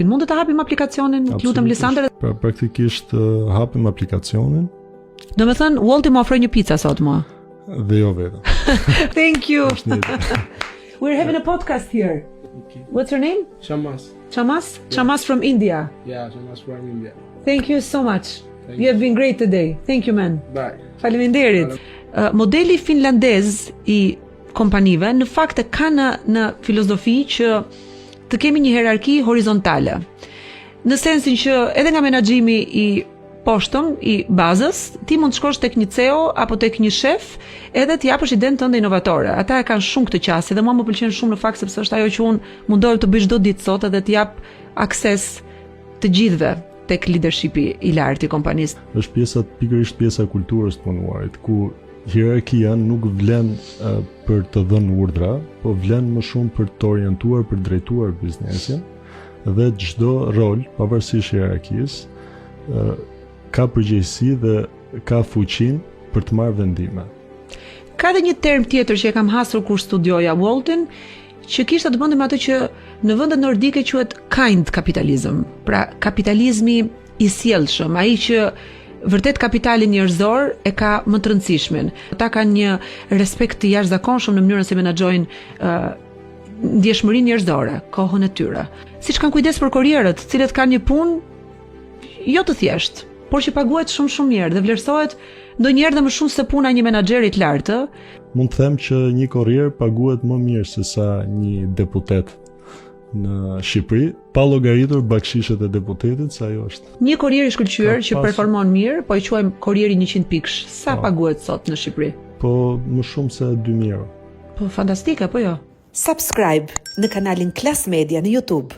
Mund të hapim aplikacionin, lutem Lisandër? Praktikisht hapim aplikacionin. Do me thënë, Wolti më ofroi një pica sot mua. Dhe jo vetëm. Thank you. We're having a podcast here. Okay. What's your name? Shamas. Chamas? Yeah. Chamas from India. Yeah, Shamas from India. Thank you so much. Thank You have been great today. Thank you, man. Bye. Faleminderit. Modeli finlandez I kompanive në fakt e ka në filozofi që të kemi një hierarki horizontale. Në sensin që edhe nga menaxhimi I poshtëm I bazës, ti mund të shkosh tek një CEO apo tek një shef, edhe të japësh idenë tënde inovatore. Ata e kanë shumë këtë qasje dhe mua më pëlqen shumë në fakt sepse është ajo që unë mundohem të bëj çdo ditë sot edhe të jap akses të gjithëve tek leadershipi I lartë I kompanisë. Është pikërisht pjesa e kulturës të punuarit, ku hierarkia nuk vlen për të dhënë urdhra, po vlen më shumë për të orientuar, për drejtuar biznesin, dhe çdo rol, pavarësisht hierarkisë, ka përgjegjësi dhe ka fuqinë për të marrë vendime. Ka dhe një term tjetër që e kam hasur kur studioja Woltin, që kishte të bënte me atë që në vendet nordike quhet kind capitalism, pra kapitalizmi I sjellshëm, ai që vërtet kapitali njerëzor e ka më të rëndësishmen. Ata kanë një respekt të jashtëzakonshëm në mënyrën se menaxhojnë ndjeshmërinë njerëzore, kohën e tyre. Siç kanë kujdes për kurierët, të cilët kanë një punë jo të thjeshtë, por që paguhet shumë mirë dhe vlerësohet ndonjëherë dhe më shumë se puna e një menaxheri të lartë. Mund të them që një kurrier paguhet më mirë se sa një deputet në Shqipëri, pa llogaritur bakshishet e deputetit, se ajo është. Një kurrier I shkëlqyer që performon mirë, po I quajmë kurrieri 100 pikësh. Sa paguhet sot në Shqipëri? Po më shumë se 2.000 euro. Po fantastike, po jo. Subscribe në kanalin Klas Media në YouTube.